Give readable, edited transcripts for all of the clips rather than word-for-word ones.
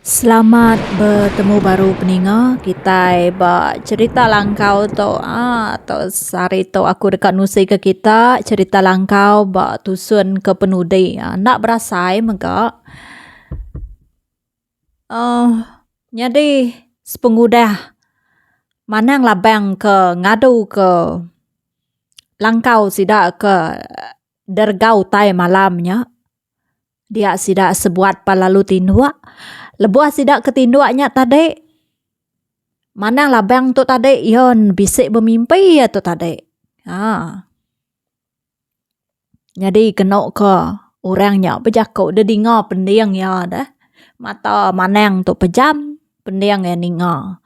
Selamat bertemu baru peninga. Kita cerita langkau tu atau sari tu aku dekat nusi ke kita cerita langkau tusun ke penudi. Nak berasai megak. Jadi sepengudah manang labang ke ngadu ke langkau sidak ke dergau tai malamnya. Dia sidak sebuat palalu tindua. Lebuah sidak ketinduaknya tadi. Manang labang tu tadi yon bisik bermimpi ya tu tadi. Jadi kenok ke orangnya pejakuk dia dengar pendiang ya dah. Mata manang tu pejam pendiang ya ninga.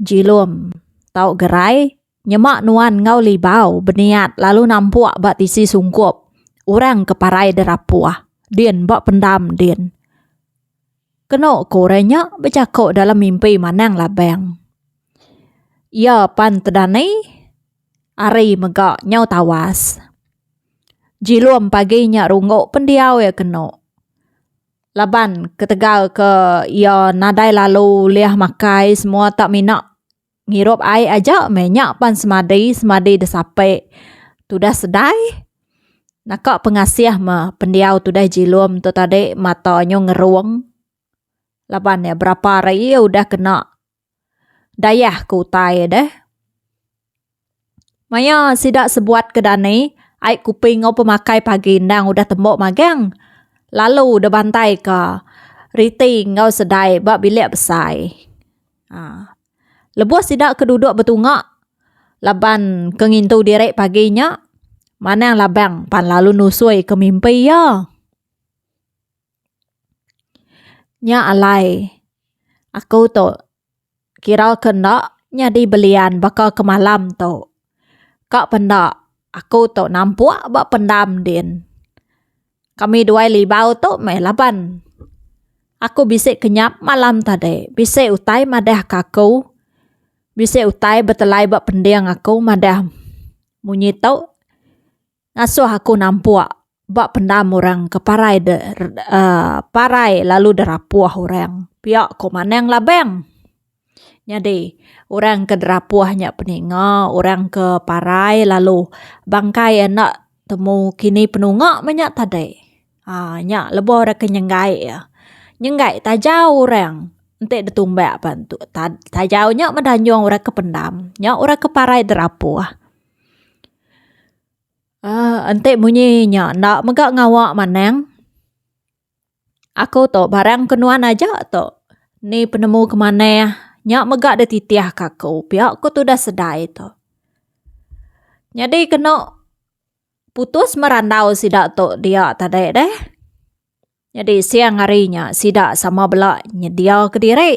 Jilum tau gerai nyemak nuan ngau libau berniat lalu nampuak bak tisi sungkup. Orang keparai derapuah. Dien bak pendam dien. Kenok korenya bercakap dalam mimpi manang labang. Ya pan tedani ari megak nyau tawas. Jilum paginya rungok pendiau ya kenok. Laban ketegal ke ya nadai lalu liah makai semua tak minak ngirup air aja menyak pan semadi desape. Tudah sedai. Nakak pengasih mah pendiau tudah jilum tu tadi matanya ngeruang. Laban ya berapa hari ya udah kena dayah kutai deh. Maya sidak sebuat kedani, aik kuping ngau pemakai pagi ndang udah tembok magang. Lalu udah bantai ke riti ngau sedai bak bilik besai. Lebuah sidak keduduk betungak. Laban kengintu direk paginya, manang labang pan lalu nusui ke mimpi ya. Nya alai. Aku tu kira kena nyadi belian bakal ke malam tu. Kak pendak aku tu nampuak bak pendam din. Kami dua libau tu mai laban. Aku bisik kenyap malam tadi. Bisik utai madah kaku. Bisik utai betelai bak pendiang aku madah. Munyi tu ngasuh aku nampuak bak pendam orang ke parai parai lalu derapuah orang. Piak ko manang labang. Jadi orang ke derapuahnya peninga, orang ke parai lalu bangkai nak temu kini penungak banyak tadi. Nyak lebih orang ke nyenggai ya. Nyenggai tajau orang. Entik detumbak bantu. Tajau nyak medanyong orang ke pendam. Nyak orang ke parai derapuah. Entik bunyi nyak nak megak ngawak manang. Aku tu barang kenuan aja tu. Ni penemu kemana nyak megak de titiah kaku. Piak aku tu dah sedai tu. Jadi kena putus merandau sidak tu dia tadi deh. Jadi siang harinya sidak sama belak nyedia ke diri.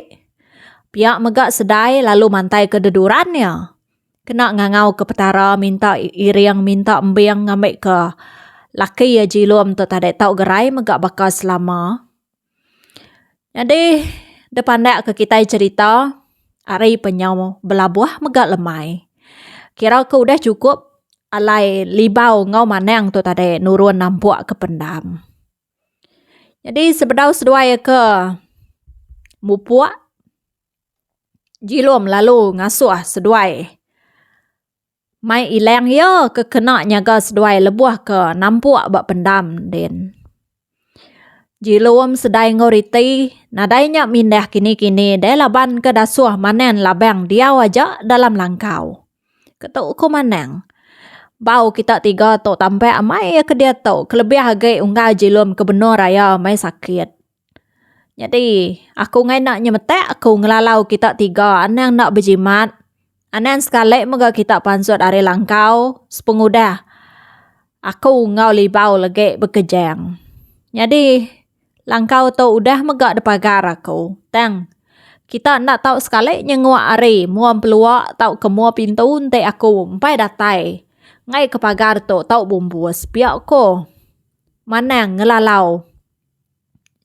Piak megak sedai lalu mantai ke dedurannya. Kena ngangau ke petara minta iriang minta embiang ngambil ke laki ya jilum tu tadi tau gerai megak bakal selama. Jadi depan dak ke kita cerita hari penyau belabuah megak lemai. Kira aku udah cukup alai libau ngau manang tu tadi nurun nampuak ke pendam. Jadi sebedau seduai ke mupuak jilum lalu ngasuh seduai. Mai ilang ya ke kena nyaga seduai lebuah ke nampuak bak pendam din. Jilum sedai ngoriti nadainya mindah kini-kini deh laban ke dasuah manen labang dia aja dalam langkau. Ketuk ku manang. Bau kita tiga tu tampai amai ya ke dia tu. Kelebih hagai unggah jilum ke benur raya mai sakit. Jadi aku ngai nak nyemetek aku ngelalau kita tiga anang nak berjimat. Anang sekali moga kita pansut ari langkau sepengudah. Aku ngau libau lagi bekejang. Jadi langkau tu udah megak depagar aku. Tang. Kita nak tahu sekali nyenguak ari. Muam peluak tahu ke mua pintu unte aku. Empai datai. Ngai ke pagar tu tahu bumbus. Piak ko. Manang ngelalau.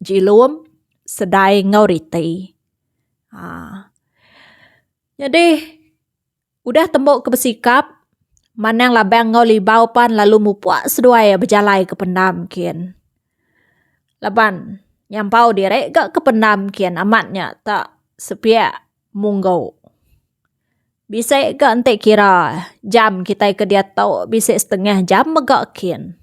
Jilum sedai ngoriti. Jadi udah tembok ke bersikap. Manang labang ngau libau pan lalu mupuak seduai berjalai ke pendam kin. Laban Nyampau direk gak kependam kian amatnya tak sepiak munggo. Bisa gak ente kira jam kita ke dia tahu bisa setengah jam megak kian.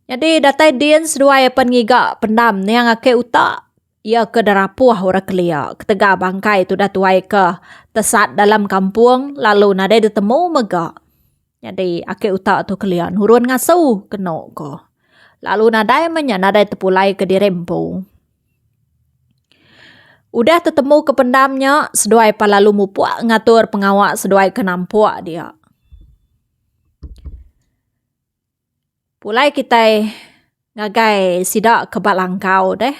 Jadi datai dian sedua pengiga pendam ni yang ake utak ia ke darapuah ora kelia ketega bangkai tu dah tuai ke tesat dalam kampung lalu nadai ditemu megak. Jadi ake utak tu kelia nurun ngasuh kena ko. Lalu nadai nadai tepulai ke dirempu. Udah tetemu ke pendamnya, seduai palalu mupuak ngatur pengawak seduai ke nampuak dia. Pulai kita ngagai sidak ke balangkau deh.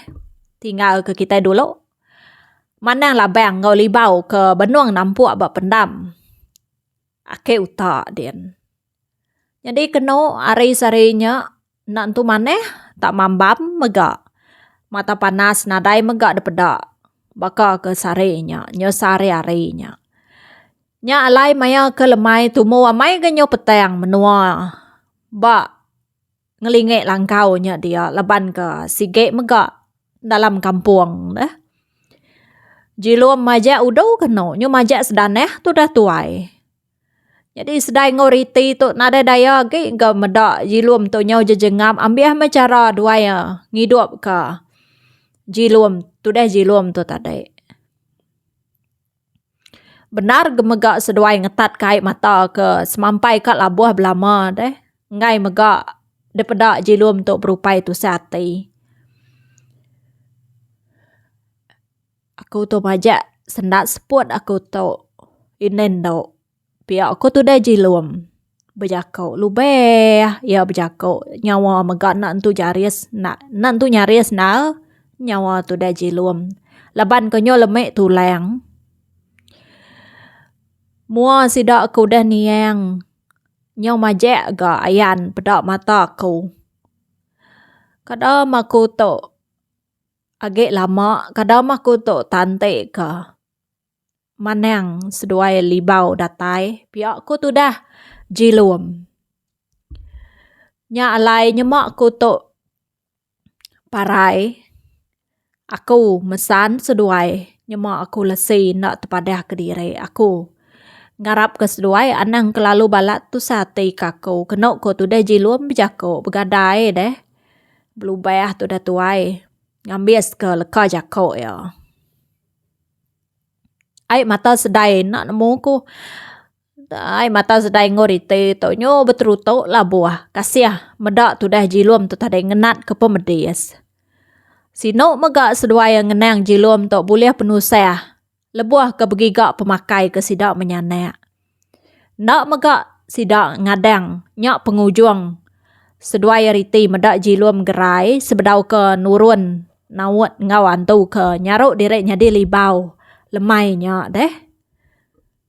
Tinggal ke kita dulu. Mana labang ngau libau ke benuang nampuak bak pendam. Ake utak dia. Jadi kena hari-sarinya nak tu maneh tak mambam megak. Mata panas nadai megak depedak. Baka ke sarenya, nyo sari-arinya. Nya alai maya ke lemai tumu amai ganyo petang menua. Ba ngelingek langkau nya dia leban ke sige megak dalam kampung dah. Jilum majak udo keno, nyo majak sedaneh tu dah tuai. Jadi sedai ngoriti tu nada daya ke ga medak jilum tu nyo jejengam ambiah mecara duaya ngidup ke jilum tu dah jilum tu tadi. Benar gemegak seduai ngetat kait mata ke semampai kat labuh belama deh. Ngai megak depedak jilum tu berupai tu sati. Aku tu majak sendak seput aku tu inen tu. Pihak aku tu dah jilum. Berjakau lubeh ya berjakau nyawa megak nak tu jaris nak tu nyaris na nyawa tu dah jilum. Leban konyo lemek tulang. Mua sidak aku dah niang. Nyaw majak ga ayan pedak mata aku. Kadang aku tu agak lama, kadang aku tu tante ke. Manang seduai libau datai, pihak aku tu dah jilum. Nya alai nyemak aku tu parai. Aku mesan seduai nyemak aku lesi nak tepadah ke diri aku. Ngarap ke seduai anang kelalu balat tu sate kaku. Kenok ko tu dah jilum berjako bergadai deh. Belubah tu dah tuai. Ngambias ke leka jako ya. Ai mata sedai nak nemu ku. Ai mata sedai ngorite tu nyo beterutuk lah buah. Kasiah medak tu dah jilum tu tadi ngenat ke pemedis. Sinok megak seduai yang ngenang jilum tu boleh penusah. Lebuah ke begigak pemakai ke sidak menyanak. Nak megak sidak ngadang nyak pengujung. Seduai riti medak jilum gerai sebedau ke nurun nawat ngawan tu ke nyaruk direk nyadi libau. Lemai nyak deh.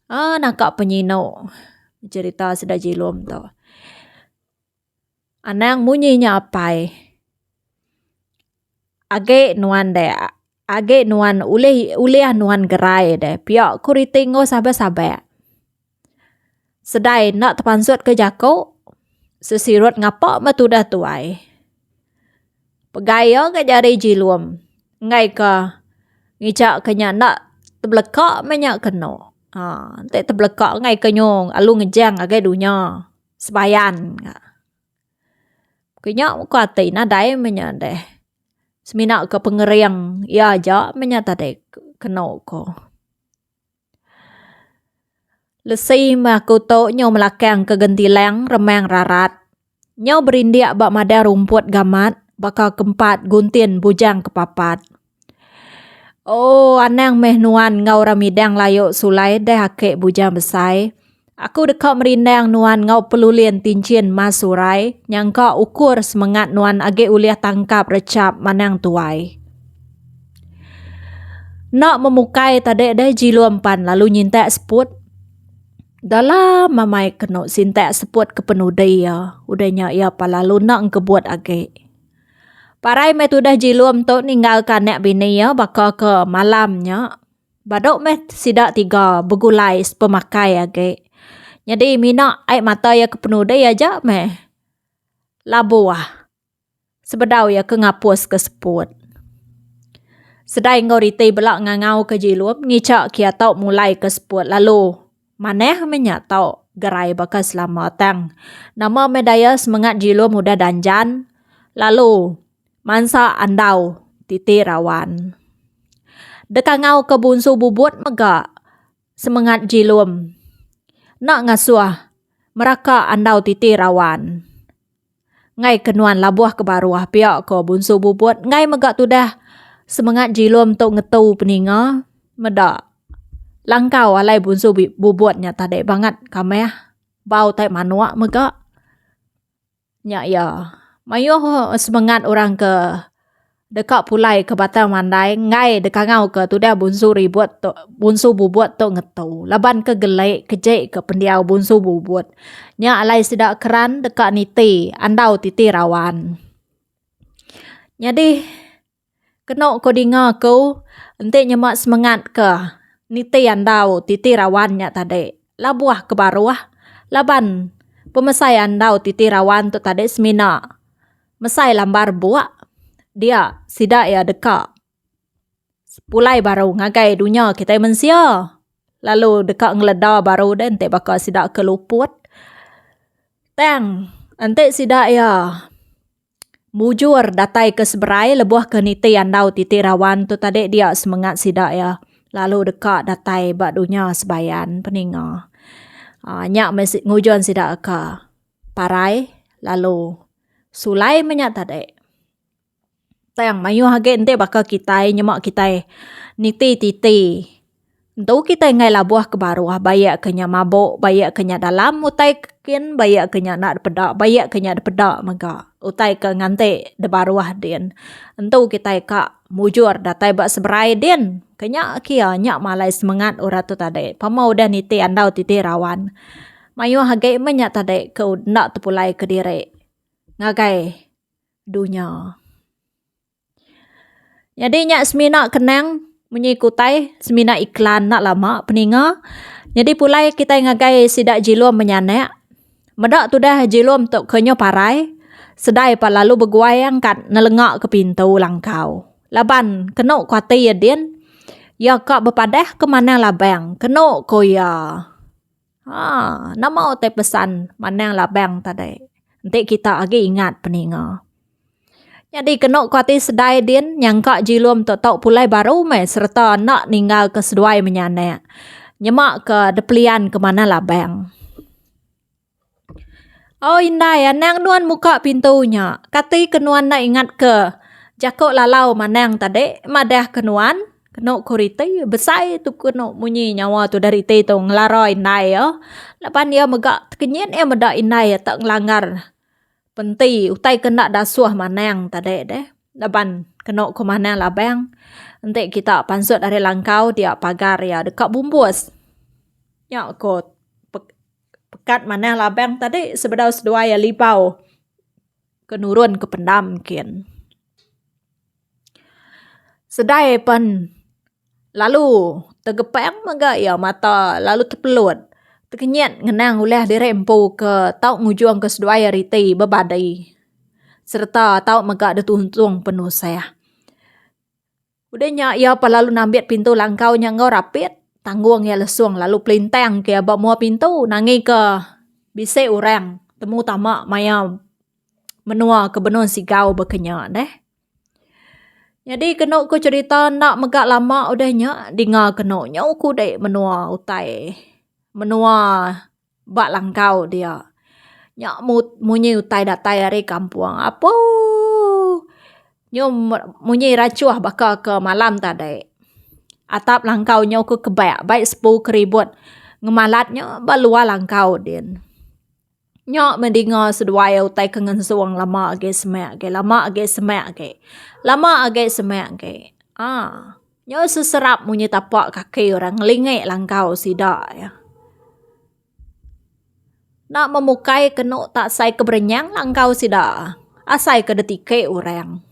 Nakak penyino. Cerita sedak jilum tu. Anang munyinya apai. Agak nuan deh. Agak nuan ulih nuan gerai deh. Piak kuriti ngo sabar-sabar. Sedai nak terpansut ke jako. Sesirut ngapak matu dah tuai. Pegaya ke jari jilum. Ngai ke ngicak kenya nak terbelekak menyak kena. Tak terbelekak ngai ke nyong. Alu ngejang agak dunya. Sebayan. Kenya kuatai nadai menyak deh. Seminak ke pengeriang. Ya aja menyak tadi kena ko. Lesi aku tu nyo melakang ke gentilang remang rarat. Nyo berindiak bak mada rumput gamat. Bakal kempat guntin bujang kepapat. Oh anang meh nuan ngau ramidang layuk sulai dah hakik bujang besai. Aku dekat merindang nuan ngau pelulien tincin masurai. Nyangka ukur semangat nuan agak uliah tangkap recap manang tuai. Nak memukai tadi dah jilum pan lalu nyintak seput. Dalam mamai kena sintak seput ke penuh dia. Udahnya ia palalu nak ngebuat agak. Parai me tu dah jilum tu ninggalkan nek bini ya bakal ke malamnya. Badok me sidak tiga begulai pemakai agak. Jadi mina air mata ya ke penuh dia aja me. Labuah. Sebedau ya ke ngapus ke seput. Sedai ngoriti belak ngangau ke jilum, ngicak kia tau mulai ke seput. Lalu, maneh menyak tau gerai baka selamatan. Nama medaya semangat jilum udah danjan. Lalu, mansa andau titi rawan. Dekangau ke bunsu bubut megak semangat jilum. Nak ngasuah meraka andau titi rawan. Ngai kenuan labuah ke baruah piak ko bunsu bubut. Ngai megak tu dah semangat jilum tu ngetu peninga. Medak. Langkau alai bunsu bubutnya tadi banget kameh. Bau tai manuak megak. Nyak ya. Mayuh semangat orang ke dekat pulai ke batang mandai. Ngai dekangau ke tu dah bunsu bubut tu ngetu. Laban ke gelek kejek ke pendiau bunsu bubut. Nyak alai sidak keran dekat niti andau titi rawan. Jadi kenok ko dinga ko ente nyemak semangat ke niti andau titi rawannya tadi. Labuah ke baruah. Laban pemesai andau titi rawan tu tadi semina. Mesai lambar buak. Dia sidak ya dekat. Pulai baru ngagai dunia kita mensia. Lalu dekat ngeleda baru dan ente bakal sidak keluput. Tang, ente sidak ya mujur datai ke seberai lebuah ke niti andau titi rawan tu tadi dia semangat sidak ya. Lalu dekat datai bak dunia sebayan peninga. Nyak ngujuan sidak ke parai. Lalu sulai menyak tadi. Tang mayu hage ente bakal kitai nyemak kitai niti titi. Entu kita ngai labuah ke baruah bayak kenya mabuk, bayak kenya dalam, utai kin bayak kenya nak pedak, bayak kenya pedak maka. Utai ke ngante de baruah din. Entu kita kak mujur datai bak seberai din. Kenya kia nyak malai semangat ora tu tadi. Pama udah niti andau titi rawan. Mayu hage menyak tadi ke nak terpulai ke diri. Ngagai dunia. Jadi nyak semina kenang menyikutai semina iklan nak lama peninga. Jadi pulai kita ngagai sidak jilum menyanek. Medak tu dah jilum tok kenyo parai. Sedai pa lalu berguayang kat nelengak ke pintu langkau. Laban kenok kuati ya din. Ya kak berpadah ke mana labang. Kenok ko ya. Nama otai pesan mana labang tadi. Nanti kita lagi ingat peninga. Jadi kenok kuati sedai din yang kak jilum tok pulai baru me serta nak ninggal ke seduai menyanek. Nyemak ke depelian ke mana labang. Oh indah ya nang nuan muka pintunya. Kati kenuan nak ingat ke jakok lalau manang tadi madah kenuan. Kenok kuriti besai tu kenok munyi nyawa tu dari ti tu ngelaroi indah ya. Lepas dia megak kenyit ya medak indah ya tak ngelanggar. Penti utai kena dasuah manang tadi deh. Laban kenok ke manang labang. Nanti kita pansut dari langkau dia pagar ya dekat bumbus. Ya ko pekat manang labang tadi sebedau sedua ya lipau. Kenurun ke pendam kin. Sedai pen lalu tegepang megak ya mata lalu terpelut. Terkenyat ngenang oleh dirempu ke tau ngujuang ke sedua ya riti bebadai. Serta tau megak detuntung penuh saya. Udahnya ia apa lalu nambit pintu langkau ngau rapit. Tanggung ya lesuang lalu pelintang ke abak mua pintu. Nangi ke bisik orang. Temu tamak maya menua ke benun sigau berkenyak deh. Jadi kenok ku cerita nak megak lama udahnya. Dengar kenoknya aku dek menua utai. Menua bak langkau dia. Nyak munyi utai datai dari kampung. Apa? Nyo munyi racuah bakal ke malam tadi. Atap langkau nyo ku kebaik. Baik 10 keribut. Ngemalatnya balua langkau din. Nyak mendengar sedua utai kengensuang lama age semak age. Lama age semak age. Lama age semak age. Nyo seserap munyi tapak kaki orang ngelingik langkau sidak ya. Nak memukai kenok tak sai keberenyang langkau sida. Asai ke detike orang.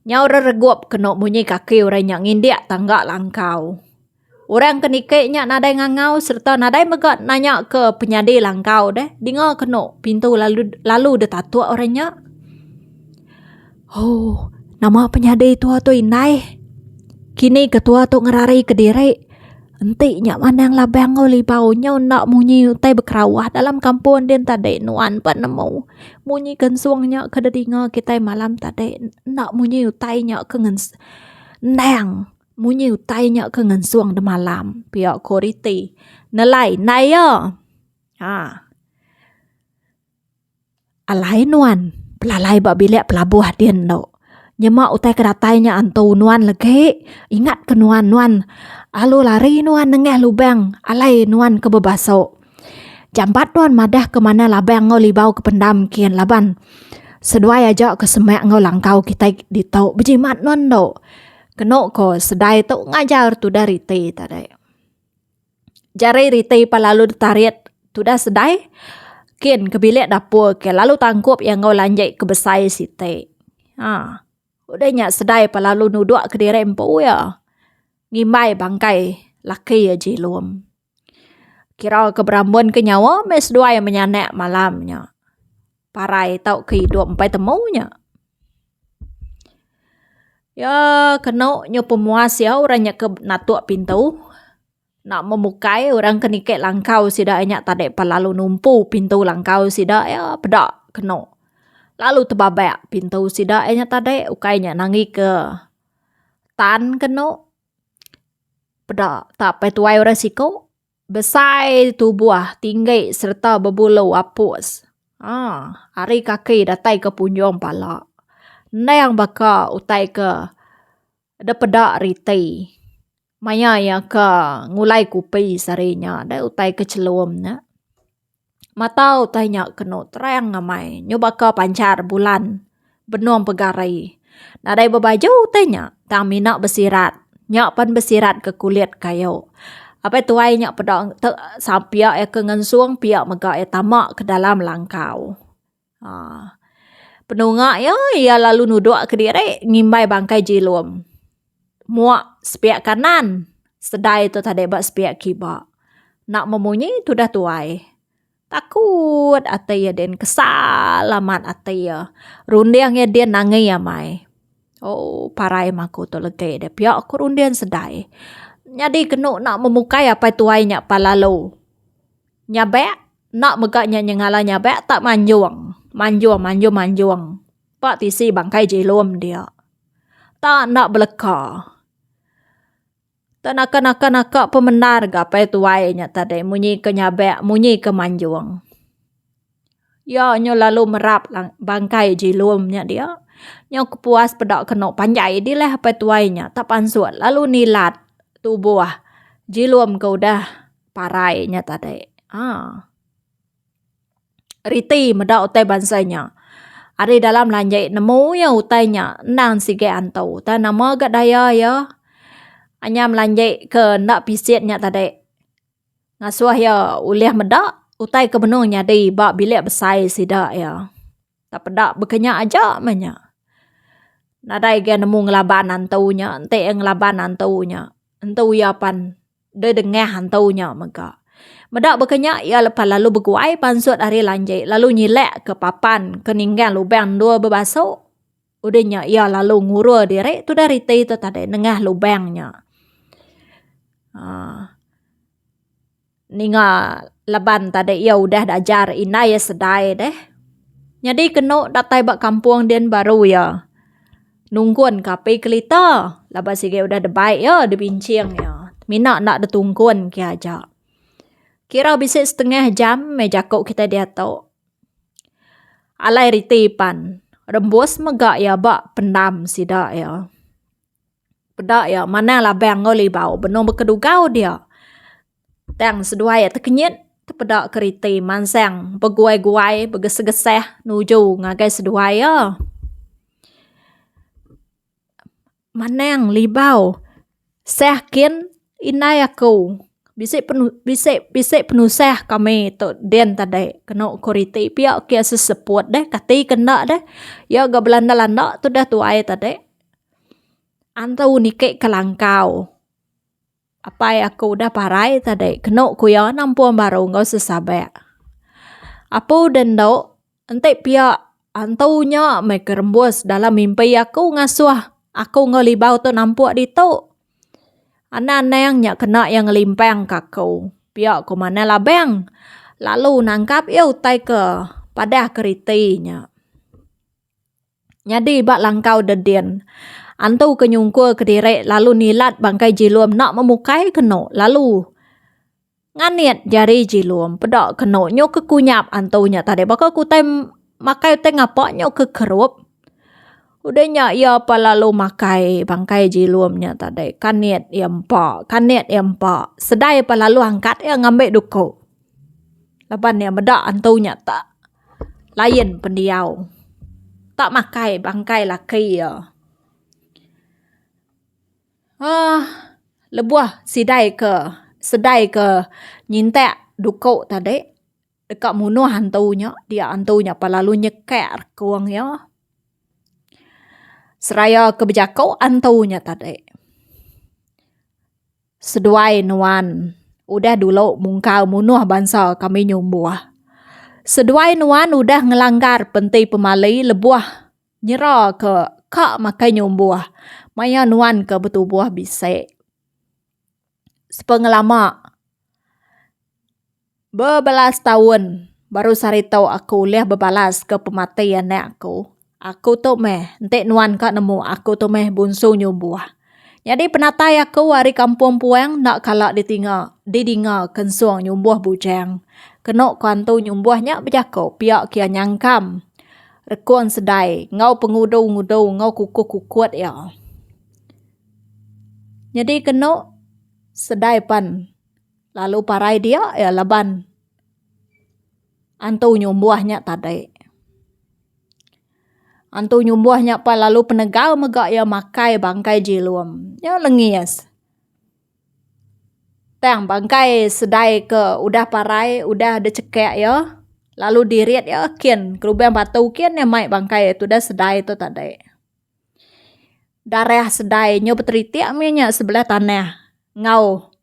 Nyau regup kenok munyi kaki orang yang india tangga langkau. Orang kenike nyak nadai ngangau serta nadai megat nanya ke penyadi langkau deh. Dengar kenok pintu lalu detatua orangnya. Oh, nama penyade tua tu inai. Kini ketua tu ngerari ke diri. Enti nyak manang labang oli bau nyau nak munyi utai berkerawah dalam kampung den tadi nuan pan nemu. Munyi kensuang nyak ke dedinga kita malam tadi nak munyi utai nyak ke nang. Munyi utai nyak ke ngensuang de malam. Pihak koriti. Nelai nai ya. Alai nuan. Pelalai bak bilik pelabuh din no. Nyemak utai kedatainya antu nuan lagi. Ingat ke nuan. Alu lari nuan nengeh lubang. Alai nuan ke bebasok. Jambat nuan madah ke mana labang ngau libau ke pendam kian laban. Seduai aja ke semak ngau langkau kita ditau. Bejimat nuan no. Kenok ko sedai tu ngajar tu dari riti tadi. Jari riti palalu ditarit tu dah sedai. Kian ke bilik dapur ke lalu tangkup yang ngau lanjai ke besai siti. Udah nyak sedai palalu nuduk ke diri empu ya. Ngimbai bangkai laki ya jilum. Kira keberambun ke nyawa mes dua yang menyanek malamnya. Parai tau ke hidup empai temunya. Ya kena nyo pemuas ya orang nyak ke natuk pintu. Nak memukai orang kenikik langkau sida nyak tadi palalu numpu pintu langkau sida ya pedak kena. Lalu tebabak pintu sida nyak tadi ukainya nangi ke tan kena. Pedak tak petuai resiko. Besai tubuh tinggi serta berbulu apus. Hari kaki datai ke punjung pala. Nang baka utai ke ada pedak riti. Maya ya ke ngulai kupi sarinya. Ada utai ke celumnya. Mata utai nyak kena terang ngamai. Nyoba ke pancar bulan. Benuang pegarai. Nadai berbaju utai nyak. Tang minak bersirat. Nyak pan bersirat ke kulit kayu. Apa tuai nyak pedak sampiak ya ke ngensuang piak megak ya tamak ke dalam langkau. Penungak ya ia lalu nuduk ke diri ngimbai bangkai jilum. Muak sepiak kanan. Sedai tu tadi bak sepiak kibak. Nak memunyi tu dah tuai. Takut atai ya den kesalamat atai ya. Rundiang ya den nangi ya mai. Oh parai maku tu legay deh. Piak aku rundian sedai. Jadi kena nak memukai apa tuai nyak palalu. Nyabek. Nak megaknya nyengala nyabek tak manjuang. Manjuang. Pak tisi bangkai jilum dia. Tak nak beleka. Tak nak pemenar gapai tuai nyak tadi. Munyi ke nyabek. Munyi ke manjuang. Ya nyo lalu merap bangkai jilum nyak dia. Nyo kepuas pedak kena panjai di lah apa tuai nyak. Tak pansut. Lalu nilat tubuh. Jilum ke udah parai nyak tadi. Riti medak utai bansanya. Ari dalam lanjai nemu ya utainya. Nang sige antau. Ta nama gak daya ya. Anyam lanjai ke nak pisit nyak tadi. Ngasuh ya uliah medak. Utai ke benung nyadi. Bak bilik besai sidak ya. Tak pedak berkenyak aja banyak. Nadai ke nemu ngelaban antaunya. Ente ngelaban antaunya. Entu ya pan. Dia dengah antaunya megak. Medak berkenyak ya lepas lalu berguai pansut hari lanjai. Lalu nyilek ke papan. Keninggan lubang dua berbasuk. Udahnya ya lalu ngurur diri. Tu dari itu tadi. Nengah lubangnya. Ninga leban tadi. Ya udah dajar. Ina ya sedai deh. Jadi kena datai bak kampung den baru ya. Nungguan kapi kelita. Lepas sige udah debaik ya. Dibincing ya. Minak nak detungkuan ke aja. Kira bisa setengah jam meja kok kita dia tahu. Alai ritipan. Rembus megak ya bak pendam sidak ya. Pedak ya mana lah bang ngoli bau. Benung berkedugau dia. Tang sedua ya terkenyit. Terpedak keriti mansang. Berguai-guai. Bergeseh-geseh. Nuju ngagai sedua ya. Manang libau. Sehkin inai aku. Bisik penusah kami tu den tadi. Kena koriti. Piak kia seseput deh. Kati kena deh. Ya gak belanda-landa tu dah tuai tadi. Antau nikik ke langkau. Apa aku dah parai tadi. Kena kuya nampuan baru. Ngau sesabak. Apa den dok. Nanti piak Antunya mai kerembus dalam mimpi aku ngasuh. Aku ngelibau tu nampak di tu. Anak-anak yang kena yang ngelimpang kaku. Pihak ku mana labeng. Lalu nangkap ia utai ke padah keritinya. Jadi bak langkau dedin. Antu kenyungkul kedirek lalu nilat bangkai jilum nak memukai keno. Lalu nganiat jari jilum pedak keno nyo kekunyap antunya tadi. Bakal ku makai te ngapak nyo kekerup. Udahnya ia apa lalu makai bangkai jilumnya tadi. Kaniat ia empak. Sedai apa lalu angkat ia ngambil duku. Lepas dia medak antunya tak lain pendiau. Tak makai bangkai laki ya. Lebuah sedai ke nyintek duku tadi. Dekat munuh antunya. Dia antunya apa lalu nyekek kuang ya. Seraya kebejakau antunya tadi. Seduai nuan. Udah dulu mungkau munuh bangsa kami nyumbuah. Seduai nuan udah ngelanggar penting pemali lebuah nyerah ke kak makai nyumbuah. Maya nuan ke betubuah bisik. Sepengelama berbelas tahun baru sari tahu aku lihat berbalas ke pematian aku. Aku tu meh entek nuan kak nemu aku tu meh bunsu nyumbuah. Jadi penatai aku hari kampung puang nak kalak didinga kensuang nyumbuh bujang. Kenok kantu nyumbuhnya berjakau piak kia nyangkam. Rekuan sedai, ngau pengudu-ngudu, ngau kukut ya. Jadi kenok sedai pan. Lalu parai dia ya laban. Antu nyumbuhnya tadi. Antu nyumbuhnya pa lalu penegal megak ya makai bangkai jilum. Ya lengias. Tang bangkai sedai ke udah parai, udah decekek ya. Lalu diriat ya kian. Kerubang batu kian ya maik bangkai itu dah sedai itu tadi. Darah sedai nyo beteritik mianya sebelah tanah. Ngau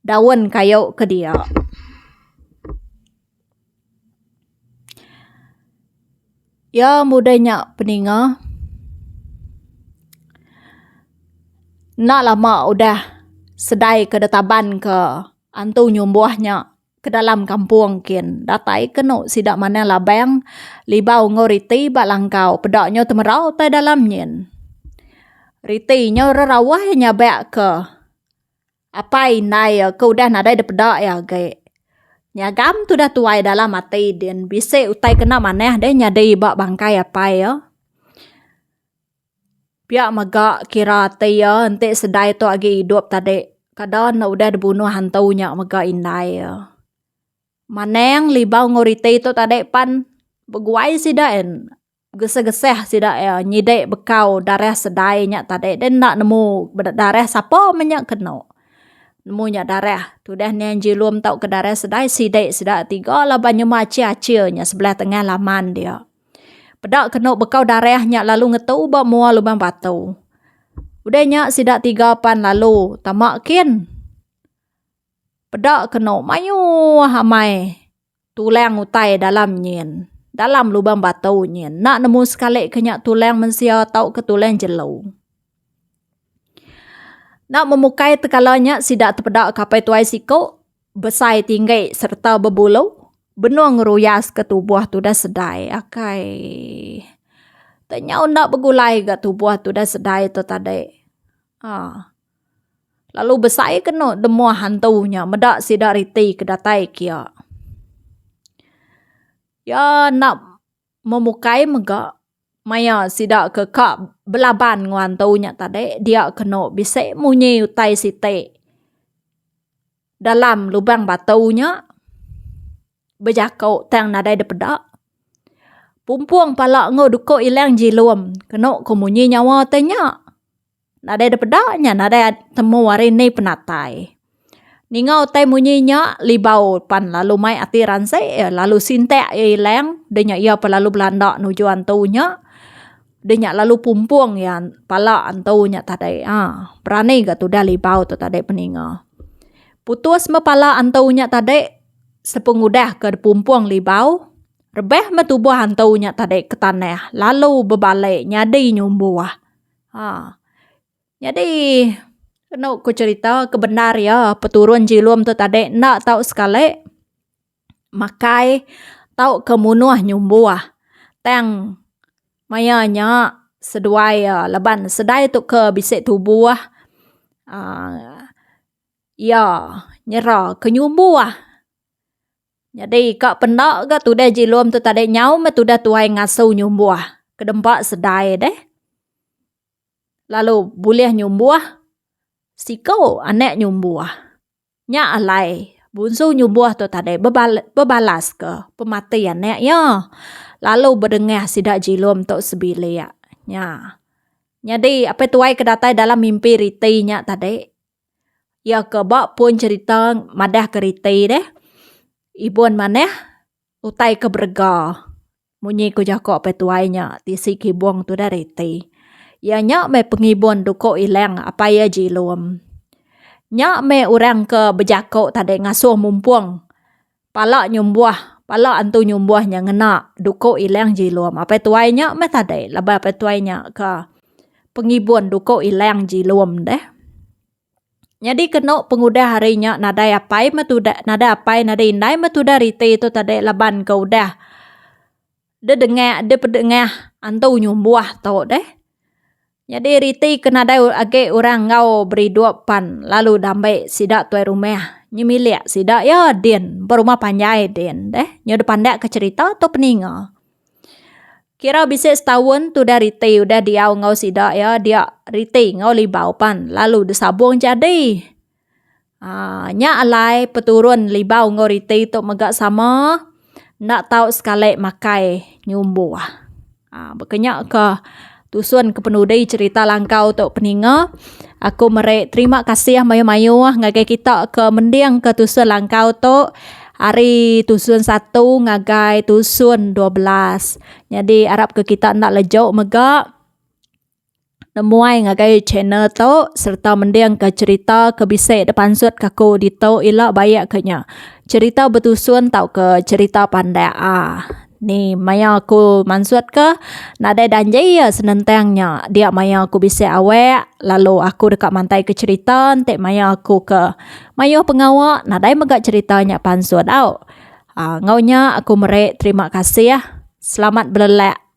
daun kayu ke dia. Ya mudahnya peninga. Nak lama udah sedai ke detaban ke antu nyumbuahnya ke dalam kampung kin. Datai keno sidak mana labang libau ngoriti bak langkau. Pedaknya temerau tai dalam nyin. Ritinya rerawah nyabak ke. Apa inai ke udah nadai de pedak ya ge. Nyagam tu dah tuai dalam mati din. Bisik utai kena maneh deh nyadai bak bangkai apa ya. Piak megak kira hati ya. Nanti sedai tu lagi hidup tadi. Kadang udah dibunuh hantunya megak indai ya. Maneng libau ngoriti tu tadi pan. Beguai sidain. Geseh-geseh sidak ya. Nyidek bekau darah sedainya tadi. Dan nak nemu darah siapa menyak kena. Nemunya darah. Tu dah ni jilum tau ke darah sedai. Sidak tiga lah banyak acil-acilnya sebelah tengah laman dia. Pedak kena bekau darahnya lalu ngetu bak mua lubang batu. Udahnya sidak tiga pan lalu tamak kin. Pedak kena mayu hamai. Tulang utai dalam nyin. Dalam lubang batu nyin. Nak nemu sekali kenyak tulang mensia tau ke tulang jelu. Nak memukai tekalanya sidak terpedak kapai tuai siku. Besai tinggi serta berbulu. Benua ngeruyas ke tubuh tu dah sedai. Akai. Tanyau nak bergulai ke tubuh tu dah sedai tu tadi. Lalu besai kena demua hantunya. Medak sidak riti kedatai kia. Ya nak memukai megak. Maya sidak ke kak belaban nguantunya tadi. Dia kena bisik munyi utai siti. Dalam lubang batunya. Berjakau tang nadai de pedak. Pumpuang palak ngo duko ilang jilum. Kena kumunyi nyawa tanya. Nadai de pedaknya. Nadai temu hari ni penatai. Ningau tai munyinya libau pan lalu mai ati ransai. Lalu sintek ilang. Denya ia lalu belanda nuju antunya. Denya lalu pumpuang yang palak antunya tadi. Berani ke tu dah libau tu tadi peninga. Putus mepala antunya tadi. Sepengudah ke pumpuang libau. Rebeh metubuh hantunya tadi ke tanah. Lalu berbalik nyadi nyumbuah. Jadi kena aku cerita kebenar ya peturun jilum tu tadi nak tahu sekali makai tahu kemunuh nyumbuah. Teng mayanya seduai leban sedai tu ke bisik tubuh ya nyerah ke nyumbuah. Jadi kak pendak ke tu dah jilum tu tadi nyau me tu dah tuai ngasuh nyumbuah. Kedempak sedai deh. Lalu boleh nyumbuah. Siko anak nyumbuah. Nya alai. Bunsu nyumbuah tu tadi berbalas ke pematian anak ya. Lalu berdengah sidak jilum tu sebilik. Ya. Jadi apa tuai kedatai dalam mimpi riti nya tadi. Ya kebak pun cerita madah ke riti deh. Ibun maneh utai ke berga. Munyi ku jakok petuainya tisi kibong tu dari ti. Ya nyak me pengibun duko ilang apa ya jilum. Nyak me orang ke bejakok tadi ngasuh mumpung. Palak nyumbuah. Palak antu nyumbuahnya ngena duko ilang jilum. Apa tuainya me tadi. Lebah petuainya ke pengibun duko ilang jilum deh. Jadi kena pengudah harinya nadai apai metuda nada apai nada indai metuda rite itu tadi laban kau dah. De pedengah antu nyumbuah tau deh. Jadi rite kena ada age orang ngau beri 2 pan lalu dambai sidak tuai rumah. Nyemilik sidak ya din berumah panjai din deh. Nyoda pandak ke cerita atau peninga. Kira bisa setahun tu dah riti udah diau ngau sidak ya dia riti ngau libau pan lalu disabung jadi. Nya alai peturun libau ngau riti tu megak sama nak tahu sekali makai nyumbuah. Berkenyak ke tusun kepenudai cerita langkau tu peninga. Aku merek terima kasih mayu-mayu ngagai kita ke mendiang ke tusun langkau tu. Hari tusun 1 ngagai tusun 12. Jadi harap ke kita nak lejok megak. Nemuai ngagai channel tu serta mendiang ke cerita ke bisik depan sud kaku di tu ila bayak kenya. Cerita bertusun tau ke cerita pandai Ni maya aku mansud ke nada danjai ya senentangnya dia maya aku bisik awek lalu aku dekat mantai ke cerita nanti maya aku ke maya pengawak nadai megak ceritanya pansud au. Ngaunya aku merek terima kasih ya. Selamat belelak.